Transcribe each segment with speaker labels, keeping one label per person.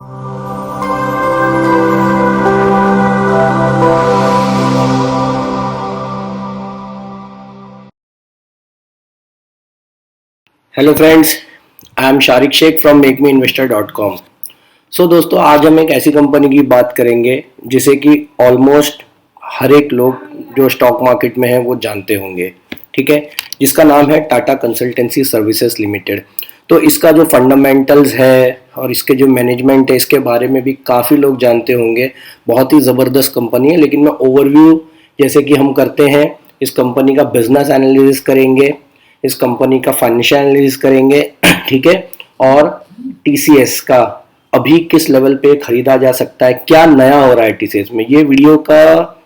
Speaker 1: Hello friends, I am Shariq Sheikh from मेकमीइन्वेस्टर.com। So दोस्तों, आज हम एक ऐसी कंपनी की बात करेंगे जिसे कि ऑलमोस्ट हर एक लोग जो स्टॉक मार्केट में है वो जानते होंगे। ठीक है, जिसका नाम है टाटा कंसल्टेंसी सर्विसेज लिमिटेड। तो इसका जो फंडामेंटल्स है और इसके जो मैनेजमेंट है, इसके बारे में भी काफ़ी लोग जानते होंगे। बहुत ही ज़बरदस्त कंपनी है, लेकिन मैं ओवरव्यू जैसे कि हम करते हैं, इस कंपनी का बिजनेस एनालिसिस करेंगे, इस कंपनी का फाइनेंशियल एनालिसिस करेंगे। ठीक है, और टीसीएस का अभी किस लेवल पे खरीदा जा सकता है, क्या नया हो रहा है टीसीएस में। ये वीडियो का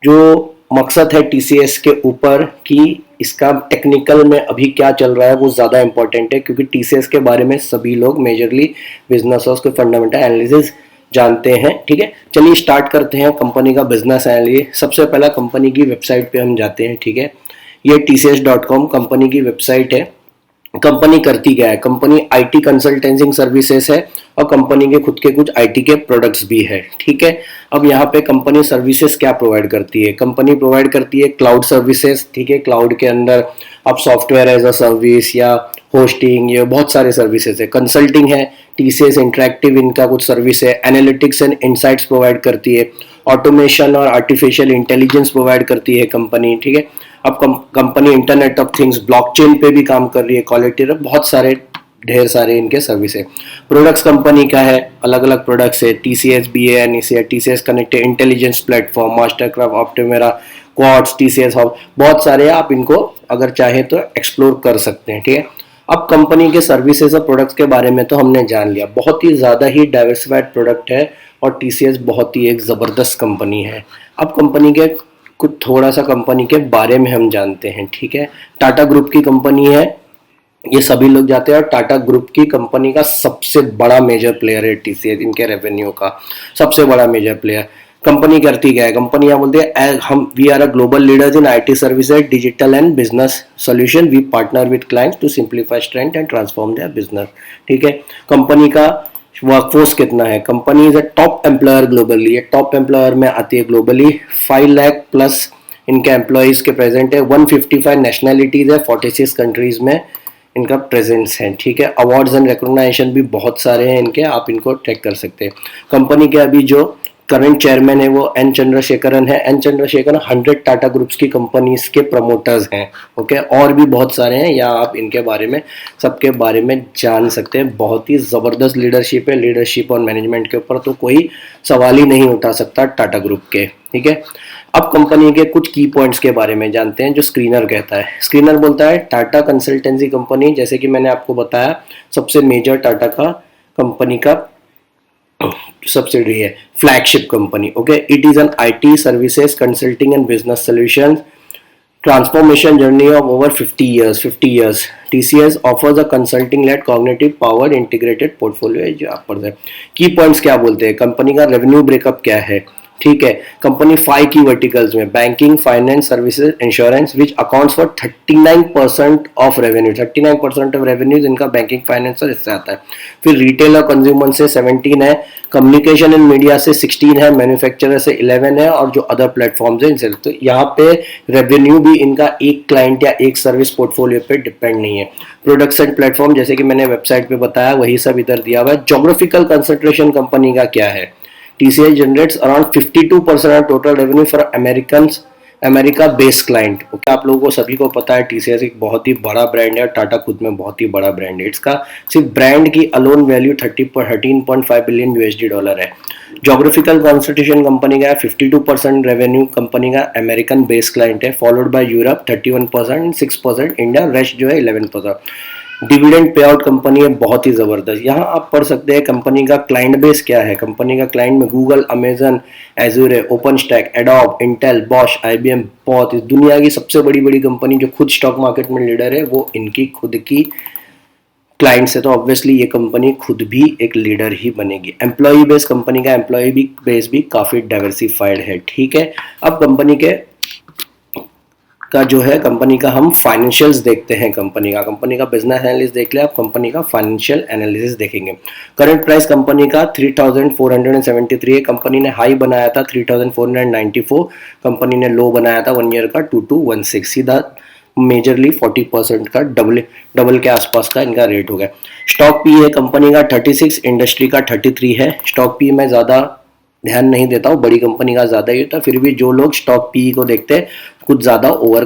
Speaker 1: जो मकसद है टीसीएस के ऊपर कि इसका टेक्निकल में अभी क्या चल रहा है वो ज़्यादा इंपॉर्टेंट है, क्योंकि टीसीएस के बारे में सभी लोग मेजरली बिजनेस और उसके फंडामेंटल एनालिसिस जानते हैं। ठीक है, चलिए स्टार्ट करते हैं कंपनी का बिजनेस एनालिसिस। सबसे पहला कंपनी की वेबसाइट पे हम जाते हैं। ठीक है, ये TCS.com कंपनी की वेबसाइट है। कंपनी करती क्या है? कंपनी आईटी कंसल्टेंसिंग सर्विसेज है और कंपनी के खुद के कुछ आईटी के प्रोडक्ट्स भी है। ठीक है, अब यहाँ पे कंपनी सर्विसेज क्या प्रोवाइड करती है? कंपनी प्रोवाइड करती है क्लाउड सर्विसेज। ठीक है, क्लाउड के अंदर अब सॉफ्टवेयर एज अ सर्विस या होस्टिंग, ये बहुत सारे सर्विसेज है। कंसल्टिंग है, टीसीएस इंटरेक्टिव इनका कुछ सर्विस है। एनालिटिक्स एंड इंसाइट्स प्रोवाइड करती है। ऑटोमेशन और आर्टिफिशियल इंटेलिजेंस प्रोवाइड करती है कंपनी। ठीक है, अब company internet of things, blockchain पे भी काम कर रही है, क्वालिटी बहुत सारे ढेर सारे इनके सर्विस है। प्रोडक्ट्स कंपनी का है, अलग अलग प्रोडक्ट्स है। TCS BANEC, TCS connected intelligence platform, MasterCraft, Optumera, क्वाड्स, टीसीएस हब, बहुत सारे। आप इनको अगर चाहे तो एक्सप्लोर कर सकते हैं। ठीक है, अब कंपनी के सर्विसेज और प्रोडक्ट्स के बारे में तो हमने जान लिया। बहुत ही ज़्यादा ही डाइवर्सिफाइड प्रोडक्ट है और टीसीएस बहुत ही एक ज़बरदस्त कंपनी है। अब कंपनी के कुछ थोड़ा सा कंपनी के बारे में हम जानते हैं। ठीक है, टाटा ग्रुप की कंपनी है, ये सभी लोग जाते हैं। और टाटा ग्रुप की कंपनी का सबसे बड़ा मेजर प्लेयर है टीसीएस, इनके रेवेन्यू का सबसे बड़ा मेजर प्लेयर। कंपनी करती क्या है? कंपनी यहाँ बोलते हैं हम we are a global leaders in IT services, digital and business solution. We partner with clients to simplify strength and transform their business. ठीक है, कंपनी का वर्कफोर्स कितना है? Company is a top employer globally, ये top employer में आती है globally. 5 lakh plus इनके एम्प्लॉयज के प्रेजेंट है। 155 नेशनलिटीज है, 46 कंट्रीज में इनका प्रेजेंस है। ठीक है, अवार्ड्स एंड रिकॉग्नाइजेशन भी बहुत सारे हैं इनके, आप इनको ट्रैक कर सकते हैं। कंपनी के अभी जो करंट चेयरमैन है वो एन चंद्रशेखरन है। एन चंद्रशेखरन 100 टाटा ग्रुप्स की कंपनीज के प्रमोटर्स हैं। ओके, और भी बहुत सारे हैं, या आप इनके बारे में सबके बारे में जान सकते हैं। बहुत ही ज़बरदस्त लीडरशिप है, लीडरशिप और मैनेजमेंट के ऊपर तो कोई सवाल ही नहीं उठा सकता टाटा ग्रुप के। ठीक है, अब कंपनी के कुछ की पॉइंट्स के बारे में जानते हैं जो स्क्रीनर कहता है। स्क्रीनर बोलता है टाटा कंसल्टेंसी कंपनी, जैसे कि मैंने आपको बताया, सबसे मेजर टाटा का कंपनी का सब्सिडरी है, flagship company. Okay, it is an IT services consulting and business solution transformation journey of over 50 years. TCS offers a consulting led cognitive powered integrated portfolio है जो आप पढ़ रहे हैं। की पॉइंट्स क्या बोलते हैं? कंपनी का रेवेन्यू ब्रेकअप क्या है? ठीक है, कंपनी 5 की वर्टिकल्स में banking, finance services, insurance, which accounts for 39% of revenue. 39% of revenues इनका बैंकिंग फाइनेंस और इससे आता है। फिर रिटेल और कंज्यूमर से 17 है, कम्युनिकेशन एंड मीडिया से 16 है, मैन्युफैक्चरर से 11 है, और जो अदर प्लेटफॉर्म्स है इनसे। तो यहाँ पे रेवेन्यू भी इनका एक क्लाइंट या एक सर्विस पोर्टफोलियो पे डिपेंड नहीं है। प्रोडक्ट्स एंड प्लेटफॉर्म जैसे कि मैंने वेबसाइट पे बताया वही सब इधर दिया हुआ है। जोग्राफिकल कंसंट्रेशन कंपनी का क्या है? TCS generates around 52% of total revenue for America based client. आप लोगों को सभी को पता है TCS एक बहुत ही बड़ा ब्रांड है, टाटा खुद में बहुत ही बड़ा ब्रांड है। इसका सिर्फ ब्रांड की अलोन वैल्यू 13.5 बिलियन USD है। जोग्राफिकल कंसंट्रेशन कंपनी का है, 52% रेवेन्यू कंपनी का अमेरिकन बेस्ड क्लाइंट है, followed by Europe 31%, 6% India, rest जो है 11%। डिविडेंड पे आउट कंपनी है, बहुत ही ज़बरदस्त। यहाँ आप पढ़ सकते हैं कंपनी का क्लाइंट बेस क्या है। कंपनी का क्लाइंट में Google, Amazon, Azure, open stack, adobe, Intel, Bosch, IBM, बहुत इस दुनिया की सबसे बड़ी बड़ी कंपनी जो खुद स्टॉक मार्केट में लीडर है वो इनकी खुद की क्लाइंट्स है। तो ऑब्वियसली ये कंपनी खुद भी एक लीडर ही बनेगी। एम्प्लॉय बेस कंपनी का एम्प्लॉय बेस भी काफ़ी डाइवर्सिफाइड है। ठीक है, अब कंपनी के का जो है कंपनी का हम फाइनेंशियल्स देखते हैं। कंपनी का बिजनेस एनालिसिस देख लिया, आप कंपनी का फाइनेंशियल एनालिसिस देखेंगे। करंट प्राइस कंपनी का 3473 है। कंपनी ने हाई बनाया था 3494, कंपनी ने लो बनाया था 1 ईयर का 2216, सीधा मेजरली 40% का डबल के आसपास का इनका रेट हो गया। स्टॉक पी है कंपनी का 36, इंडस्ट्री का 33 है। स्टॉक पी मैं ज़्यादा ध्यान नहीं देता हूँ, बड़ी कंपनी का ज़्यादा ही होता है, फिर भी जो लोग स्टॉक पी को देखते हैं कुछ ज़्यादा ओवर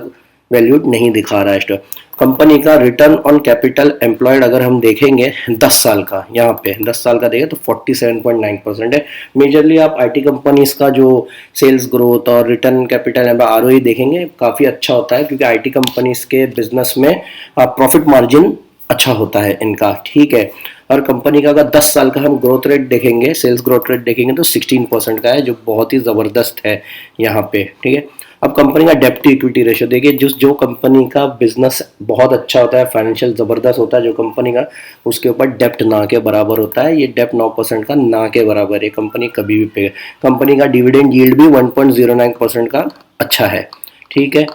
Speaker 1: वैल्यूड नहीं दिखा रहा है स्टॉक। कंपनी का रिटर्न ऑन कैपिटल एम्प्लॉयड अगर हम देखेंगे 10 साल का, यहाँ पे 10 साल का देखें तो 47.9% है। मेजरली आप आईटी कंपनीज का जो सेल्स ग्रोथ और रिटर्न कैपिटल आरओई देखेंगे काफ़ी अच्छा होता है, क्योंकि आईटी कंपनीज के बिजनेस में प्रॉफिट मार्जिन अच्छा होता है इनका, ठीक है। और कंपनी का अगर 10 साल का हम ग्रोथ रेट देखेंगे, सेल्स ग्रोथ रेट देखेंगे तो 16% का है, जो बहुत ही ज़बरदस्त है यहाँ पे, ठीक है। अब कंपनी का डेप्ट टू इक्विटी रेशियो देखिए, जो कंपनी का बिजनेस बहुत अच्छा होता है, फाइनेंशियल ज़बरदस्त होता है जो कंपनी का, उसके ऊपर डेप्ट ना के बराबर होता है। ये डेप्ट 9% का ना के बराबर है, कंपनी कभी भी पे। कंपनी का डिविडेंड यील्ड भी 1.09% का अच्छा है, ठीक है।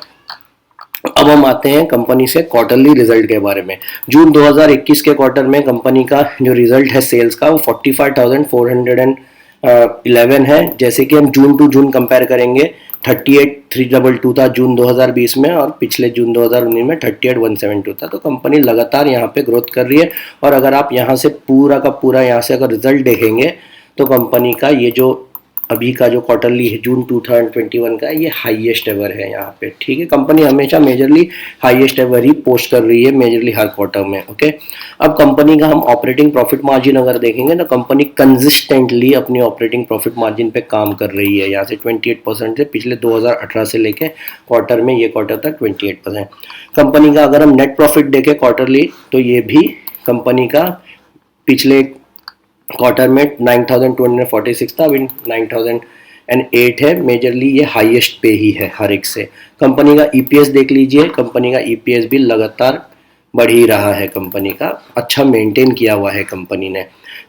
Speaker 1: अब हम आते हैं कंपनी से क्वार्टरली रिजल्ट के बारे में। जून 2021 के क्वार्टर में कंपनी का जो रिजल्ट है सेल्स का वो 45,411 है। जैसे कि हम जून टू जून कंपेयर करेंगे, 38,322 था जून 2020 में, और पिछले जून 2019 में 38,172 था। तो कंपनी लगातार यहाँ पे ग्रोथ कर रही है। और अगर आप यहाँ से पूरा का पूरा यहाँ से अगर रिजल्ट देखेंगे तो कंपनी का ये जो अभी का जो क्वार्टरली है जून 2021 का, ये हाईएस्ट एवर है यहाँ पे, ठीक है। कंपनी हमेशा majorly highest ever he post कर रही है मेजरली हर क्वार्टर में, ओके। अब कंपनी का हम ऑपरेटिंग प्रॉफिट मार्जिन अगर देखेंगे तो कंपनी कंसिस्टेंटली अपनी ऑपरेटिंग प्रॉफिट मार्जिन पे काम कर रही है। यहाँ से 28% से पिछले 2018 से लेके क्वार्टर में ये क्वार्टर तक 28%। कंपनी का अगर हम नेट प्रॉफिट देखें क्वार्टरली, तो ये भी कंपनी का पिछले क्वार्टर में 9,246 था, अभी 9,008 है। मेजरली ये हाईएस्ट पे ही है हर एक से। कंपनी का ईपीएस देख लीजिए, कंपनी का ईपीएस भी लगातार बढ़ ही रहा है, कंपनी का अच्छा मेंटेन किया हुआ है कंपनी ने।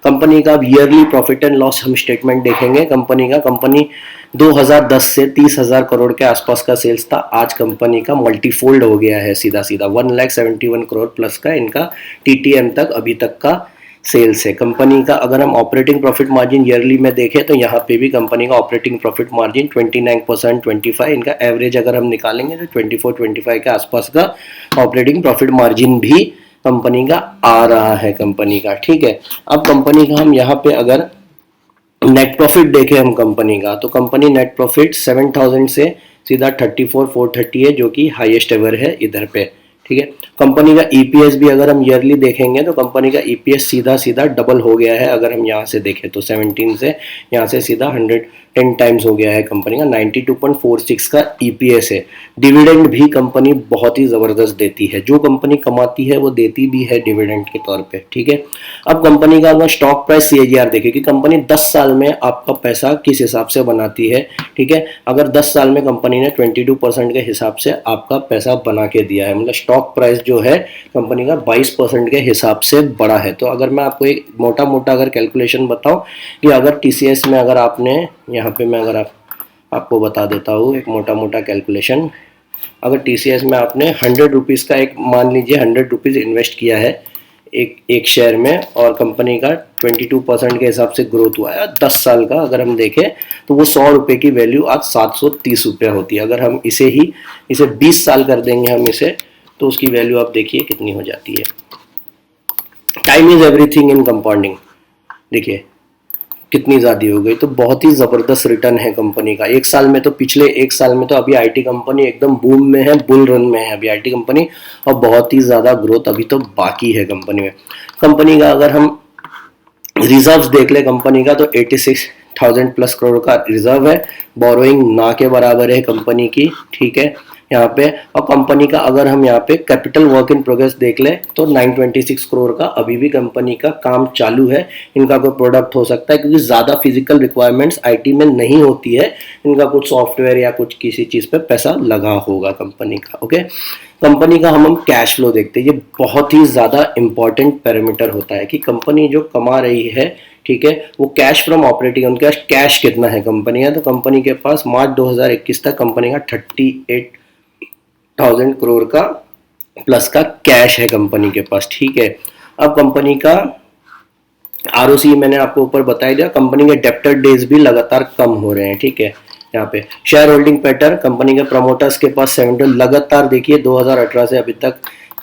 Speaker 1: कंपनी का ईयरली प्रॉफिट एंड लॉस हम स्टेटमेंट देखेंगे कंपनी 2010 से 30,000 करोड़ के आसपास का सेल्स था, आज कंपनी का मल्टीफोल्ड हो गया है, सीधा 1,71 करोड़ प्लस का इनका टीटीएम तक अभी तक का सेल्स है। कंपनी का अगर हम ऑपरेटिंग प्रॉफिट मार्जिन ईयरली में देखें तो यहाँ पे भी कंपनी का ऑपरेटिंग प्रॉफिट मार्जिन 29%, 25, इनका एवरेज अगर हम निकालेंगे तो 24-25 के आसपास का ऑपरेटिंग प्रॉफिट मार्जिन भी कंपनी का आ रहा है कंपनी का, ठीक है। अब कंपनी का हम यहाँ पे अगर नेट प्रॉफिट देखें हम कंपनी का, तो कंपनी नेट प्रॉफिट 7,000 से सीधा 34,430 है, जो कि हाईएस्ट एवर है इधर पे, ठीक है। कंपनी का ईपीएस भी अगर हम ईयरली देखेंगे तो कंपनी का ईपीएस सीधा सीधा डबल हो गया है। अगर हम यहाँ से देखें तो 17 से यहाँ से सीधा 110 टाइम्स हो गया है कंपनी का, 92.46 का ईपीएस है। डिविडेंड भी कंपनी बहुत ही ज़बरदस्त देती है, जो कंपनी कमाती है वो देती भी है डिविडेंड के तौर पे, ठीक है। अब कंपनी का अगर स्टॉक प्राइस सीएजीआर देखें कि कंपनी 10 साल में आपका पैसा किस हिसाब से बनाती है, ठीक है। अगर 10 साल में कंपनी ने 22% के हिसाब से आपका पैसा बना के दिया है, मतलब स्टॉक प्राइस जो है कंपनी का 22% के हिसाब से बढ़ा है। तो अगर मैं आपको एक मोटा मोटा अगर कैलकुलेशन बताऊं कि अगर टीसीएस में अगर आपने यहाँ पे मैं अगर आपको बता देता हूँ एक मोटा मोटा कैलकुलेशन, अगर टीसीएस में आपने 100 रुपीज़ का एक मान लीजिए 100 रुपीज़ इन्वेस्ट किया है एक शेयर में, और कंपनी का 22% के हिसाब से ग्रोथ हुआ है 10 साल का अगर हम देखें तो वो 100 रुपये की वैल्यू आज 730 रुपये होती है। अगर हम इसे 20 साल कर देंगे हम इसे, तो उसकी वैल्यू आप देखिए कितनी हो जाती है। Time is everything in compounding, देखिए कितनी ज़्यादा हो गई। तो बहुत ही ज़बरदस्त रिटर्न है कंपनी का। एक साल में तो पिछले एक साल में तो अभी आईटी कंपनी एकदम बूम में है, बुल रन में है अभी आईटी कंपनी, और बहुत ही ज़्यादा ग्रोथ अभी तो बाकी है कंपनी में। कंपनी का अगर हम रिजर्व्स देख ले कंपनी का, तो 86,000 प्लस करोड़ का रिजर्व है। बोरोइंग ना के बराबर है कंपनी की, ठीक है यहाँ पे। और कंपनी का अगर हम यहाँ पे कैपिटल वर्क इन प्रोग्रेस देख ले तो 926 करोड़ का अभी भी कंपनी का काम चालू है। इनका कोई प्रोडक्ट हो सकता है, क्योंकि ज़्यादा फिजिकल रिक्वायरमेंट्स आईटी में नहीं होती है, इनका कुछ सॉफ्टवेयर या कुछ किसी चीज़ पे पैसा लगा होगा कंपनी का, ओके। कंपनी का हम कैश फ्लो देखते हैं, ये बहुत ही ज़्यादा इंपॉर्टेंट पैरामीटर होता है कि कंपनी जो कमा रही है, ठीक है, वो कैश फ्रॉम ऑपरेटिंग, उनके पास कैश कितना है कंपनी का। तो कंपनी के पास मार्च 2021 तक कंपनी का करोड़ का प्लस का कैश है कंपनी के पास, ठीक है। अब कंपनी का आरओसी मैंने आपको ऊपर बता दिया, कंपनी के डेप्टर डेज भी लगातार कम हो रहे हैं, ठीक है। यहाँ पे शेयर होल्डिंग पैटर्न, कंपनी के प्रमोटर्स के पास 70 लगातार देखिए 2018 से अभी तक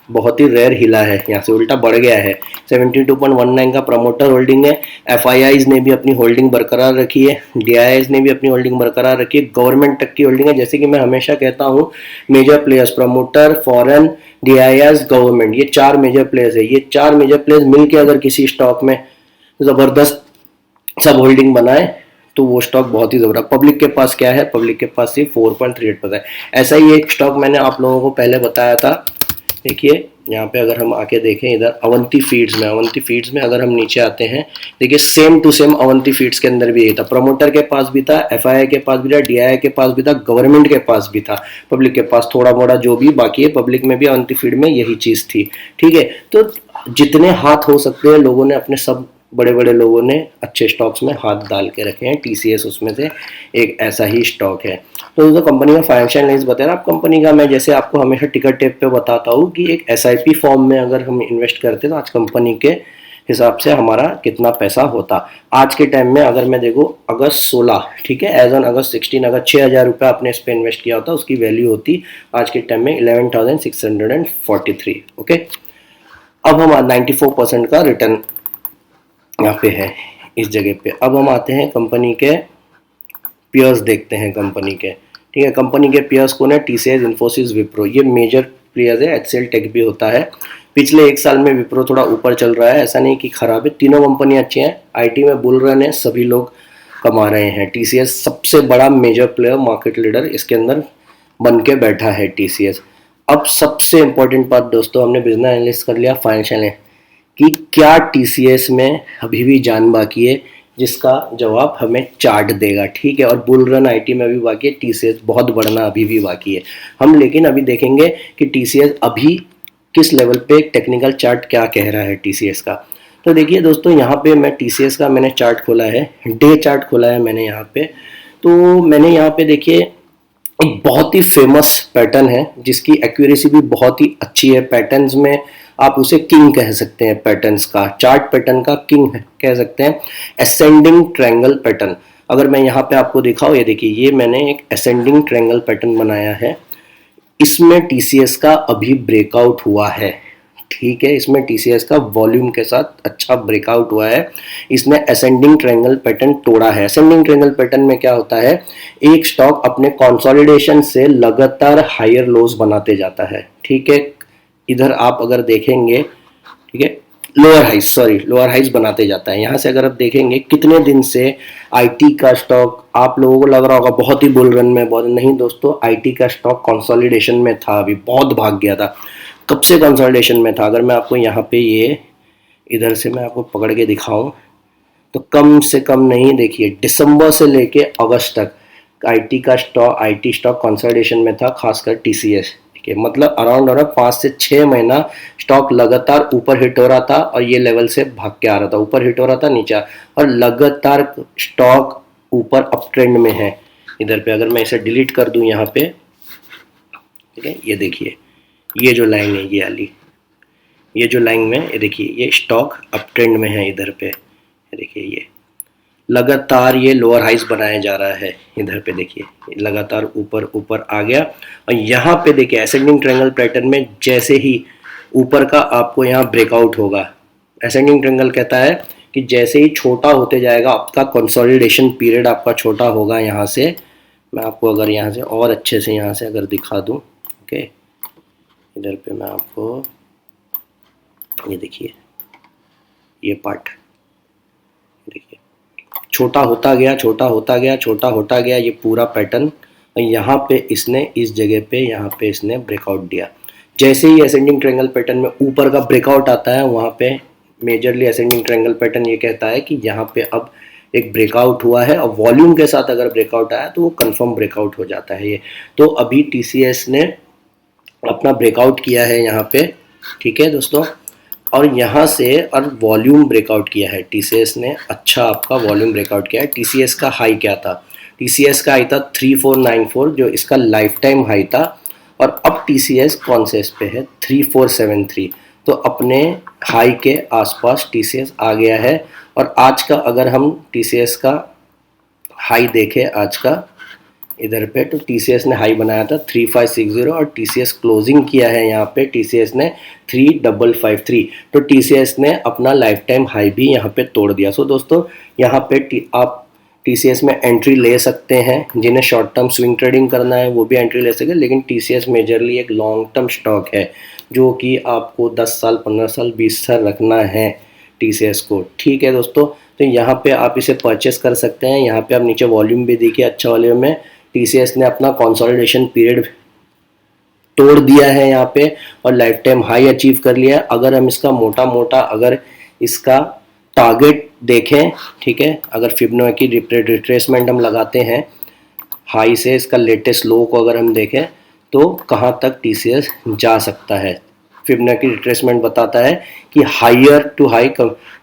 Speaker 1: बहुत ही रेयर हिला है, यहाँ से उल्टा बढ़ गया है। 72.19 का प्रमोटर होल्डिंग है। एफआईआईज ने भी अपनी होल्डिंग बरकरार रखी है, डीआईआईज ने भी अपनी होल्डिंग बरकरार रखी है, गवर्नमेंट तक की होल्डिंग है। जैसे कि मैं हमेशा कहता हूँ, major players promoter, foreign, DIIs, government, ये चार मेजर प्लेयर्स है। ये चार मेजर प्लेयर्स मिलकर अगर किसी स्टॉक में जबरदस्त सब होल्डिंग बनाए तो वो स्टॉक बहुत ही जबरदस्त। पब्लिक के पास क्या है, पब्लिक के पास सिर्फ 4.38% ऐसा ही एक स्टॉक मैंने आप लोगों को पहले बताया था। देखिए यहाँ पे अगर हम आके देखें इधर अवंती फीड्स में, अवंती फीड्स में अगर हम नीचे आते हैं, देखिए same to same Avanti feeds के अंदर भी यही था। प्रमोटर के पास भी था, एफआईआई के पास भी था, डीआईआई के पास भी था, गवर्नमेंट के पास भी था, पब्लिक के पास थोड़ा मोड़ा जो भी बाकी है, पब्लिक में भी अवंती फीड में यही चीज थी, ठीक है। तो जितने हाथ हो सकते हैं लोगों ने अपने, सब बड़े बड़े लोगों ने अच्छे स्टॉक्स में हाथ डाल के रखे हैं। टीसीएस उसमें से एक ऐसा ही स्टॉक है। तो दोस्तों कंपनी का फाइनेंशियल एनालिसिस बताया आप, कंपनी का मैं जैसे आपको हमेशा टिकट टेप पे बताता हूँ कि एक एसआईपी फॉर्म में अगर हम इन्वेस्ट करते तो आज कंपनी के हिसाब से हमारा कितना पैसा होता। आज के टाइम में अगर मैं देखो अगस्त 16, ठीक है, एज ऑन अगस्त 16 अगर 6,000 रुपये आपने इस पर इन्वेस्ट किया होता, उसकी वैल्यू होती आज के टाइम में 11,643। ओके, अब हम 94% का रिटर्न यहाँ पे है इस जगह पे। अब हम आते हैं कंपनी के पियर्स देखते हैं कंपनी के, ठीक है। कंपनी के पियर्स कौन है, टीसीएस, इन्फोसिस, विप्रो, ये मेजर प्लेयर्स है। एचसीएल टेक भी होता है। पिछले एक साल में विप्रो थोड़ा ऊपर चल रहा है, ऐसा नहीं कि खराब है, तीनों कंपनी अच्छी हैं। आईटी में बुल रन है, सभी लोग कमा रहे हैं। टीसीएस सबसे बड़ा मेजर प्लेयर, मार्केट लीडर इसके अंदर बन के बैठा है टीसीएस। अब सबसे इंपॉर्टेंट बात दोस्तों, हमने बिजनेस एनालिस्ट कर लिया, फाइनेंशियल कि क्या टीसीएस में अभी भी जान बाकी है, जिसका जवाब हमें चार्ट देगा, ठीक है। और बुल रन आईटी में भी बाकी है, टीसीएस बहुत बढ़ना अभी भी बाकी है। हम लेकिन अभी देखेंगे कि टीसीएस अभी किस लेवल पे, टेक्निकल चार्ट क्या कह रहा है टीसीएस का। तो देखिए दोस्तों, यहाँ पे मैं टीसीएस का मैंने चार्ट खोला है, डे चार्ट खोला है मैंने यहाँ पे। तो मैंने यहाँ पे देखिए एक बहुत ही फेमस पैटर्न है जिसकी एक्यूरेसी भी बहुत ही अच्छी है। पैटर्न्स में आप उसे किंग कह सकते हैं, पैटर्न्स का, चार्ट पैटर्न का किंग कह सकते हैं। असेंडिंग ट्रायंगल पैटर्न अगर मैं यहाँ पे आपको दिखाऊं, ये देखिए, ये मैंने एक असेंडिंग ट्रायंगल पैटर्न बनाया है। इसमें टीसीएस का अभी ब्रेकआउट हुआ है, ठीक है। इसमें टीसीएस का वॉल्यूम के साथ अच्छा ब्रेकआउट हुआ है। इसने असेंडिंग ट्रायंगल पैटर्न तोड़ा है। असेंडिंग ट्रायंगल पैटर्न में क्या होता है, एक स्टॉक अपने कंसोलिडेशन से लगातार हायर लोस बनाते जाता है, ठीक है। इधर आप अगर देखेंगे, ठीक है, लोअर हाइज बनाते जाता है। यहाँ से अगर आप देखेंगे कितने दिन से आईटी का स्टॉक, आप लोगों को लग रहा होगा बहुत ही बुल रन में, बहुत नहीं दोस्तों, आईटी का स्टॉक कंसोलिडेशन में था, अभी बहुत भाग गया था। कब से कंसोलिडेशन में था, अगर मैं आपको यहाँ पे ये इधर से मैं आपको पकड़ के दिखाऊं तो कम से कम नहीं, देखिए दिसंबर से लेके अगस्त तक आईटी स्टॉक कंसोलिडेशन में था, खासकर टीसीएस, ठीक है। मतलब अराउंड 5 से 6 महीना स्टॉक लगातार ऊपर हिट हो रहा था और ये लेवल से भाग के आ रहा था, ऊपर हिट हो रहा था, नीचे, और लगातार स्टॉक ऊपर अप ट्रेंड में है। इधर पे अगर मैं इसे डिलीट कर दूं यहाँ पे, ठीक है, ये देखिए, ये जो लाइन है, ये वाली, ये जो लाइन में, ये देखिए, ये स्टॉक अप ट्रेंड में है। इधर पे देखिए, ये लगातार ये लोअर हाइज बनाया जा रहा है। इधर पे देखिए लगातार ऊपर ऊपर आ गया, और यहाँ पे देखिए असेंडिंग ट्रायंगल पैटर्न में जैसे ही ऊपर का आपको यहाँ ब्रेकआउट होगा, असेंडिंग ट्रायंगल कहता है कि जैसे ही छोटा होते जाएगा आपका कंसोलिडेशन पीरियड, आपका छोटा होगा। यहाँ से मैं आपको अगर यहाँ से और अच्छे से यहाँ से अगर दिखा दूँ, ओके, इधर पे मैं आपको ये देखिए, ये पार्ट देखिए, छोटा होता गया, छोटा होता गया, छोटा होता गया, ये पूरा पैटर्न। यहाँ पे इसने इस जगह पे यहाँ पे इसने ब्रेकआउट दिया। जैसे ही असेंडिंग ट्रायंगल पैटर्न में ऊपर का ब्रेकआउट आता है, वहाँ पे मेजरली असेंडिंग ट्रायंगल पैटर्न ये कहता है कि यहाँ पे अब एक ब्रेकआउट हुआ है, और वॉल्यूम के साथ अगर ब्रेकआउट आया तो वो कंफर्म ब्रेकआउट हो जाता है ये। तो अभी टीसीएस ने अपना ब्रेकआउट किया है यहाँ पे, ठीक है दोस्तों, और यहाँ से और वॉल्यूम ब्रेकआउट किया है टीसीएस ने, अच्छा आपका वॉल्यूम ब्रेकआउट किया है। टीसीएस का हाई क्या था, टीसीएस का हाई था 3494, जो इसका लाइफ टाइम हाई था, और अब TCS कौन से इस पे है, 3473। तो अपने हाई के आसपास TCS आ गया है। और आज का अगर हम TCS का हाई देखें आज का इधर पे, तो TCS ने हाई बनाया था 3560 और TCS क्लोजिंग किया है यहाँ पे TCS ने 3553। तो TCS ने अपना लाइफ टाइम हाई भी यहाँ पे तोड़ दिया। सो दोस्तों यहाँ पे आप TCS में एंट्री ले सकते हैं, जिन्हें शॉर्ट टर्म स्विंग ट्रेडिंग करना है वो भी एंट्री ले सकते हैं, लेकिन TCS मेजरली एक लॉन्ग टर्म स्टॉक है जो कि आपको 10 साल 15 साल 20 साल रखना है TCS को। ठीक है दोस्तों, तो यहाँ पे आप इसे परचेस कर सकते हैं। यहाँ पे आप नीचे वॉल्यूम भी देखिए, अच्छा वॉल्यूम है। TCS ने अपना कंसोलिडेशन पीरियड तोड़ दिया है यहाँ पे और लाइफ टाइम हाई अचीव कर लिया है। अगर हम इसका मोटा मोटा अगर इसका टारगेट देखें, ठीक है, अगर फिबोनाची रिट्रेसमेंट हम लगाते हैं हाई से इसका लेटेस्ट लो को अगर हम देखें तो कहाँ तक TCS जा सकता है। फिबोनाची रिट्रेसमेंट बताता है कि हायर टू हाई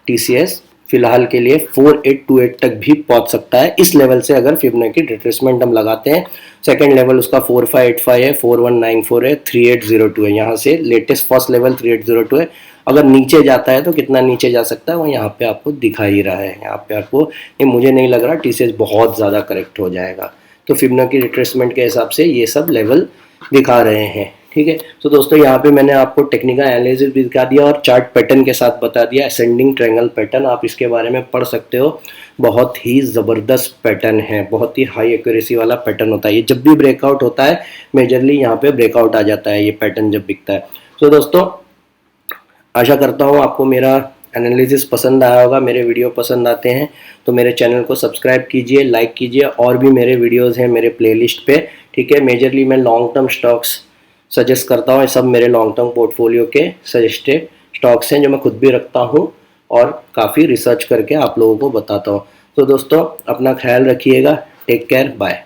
Speaker 1: TCS फिलहाल के लिए 4828 तक भी पहुंच सकता है। इस लेवल से अगर फिबोनाची रिट्रेसमेंट हम लगाते हैं, सेकंड लेवल उसका 4585 है, 4194 है, 3802 है। यहाँ से लेटेस्ट फर्स्ट लेवल 3802 है। अगर नीचे जाता है तो कितना नीचे जा सकता है वो यहाँ पे आपको दिखा ही रहा है। यहाँ पे आपको ये मुझे नहीं लग रहा TCS बहुत ज़्यादा करेक्ट हो जाएगा। तो फिबोनाची रिट्रेसमेंट के हिसाब से ये सब लेवल दिखा रहे हैं। ठीक है, तो दोस्तों यहाँ पे मैंने आपको टेक्निकल एनालिसिस भी दिखा दिया और चार्ट पैटर्न के साथ बता दिया। असेंडिंग ट्रायंगल पैटर्न आप इसके बारे में पढ़ सकते हो, बहुत ही ज़बरदस्त पैटर्न है, बहुत ही हाई एक्यूरेसी वाला पैटर्न होता है। ये जब भी ब्रेकआउट होता है मेजरली यहाँ पे ब्रेकआउट आ जाता है ये पैटर्न जब बिकता है। तो दोस्तों आशा करता हूँ आपको मेरा एनालिसिस पसंद आया होगा। मेरे वीडियो पसंद आते हैं तो मेरे चैनल को सब्सक्राइब कीजिए, लाइक कीजिए। और भी मेरे वीडियोस हैं मेरे प्लेलिस्ट पे, ठीक है। मेजरली मैं लॉन्ग टर्म स्टॉक्स सजेस्ट करता हूँ, ये सब मेरे लॉन्ग टर्म पोर्टफोलियो के सजेस्टेड स्टॉक्स हैं जो मैं खुद भी रखता हूँ और काफ़ी रिसर्च करके आप लोगों को बताता हूँ। तो दोस्तों अपना ख्याल रखिएगा, टेक केयर, बाय।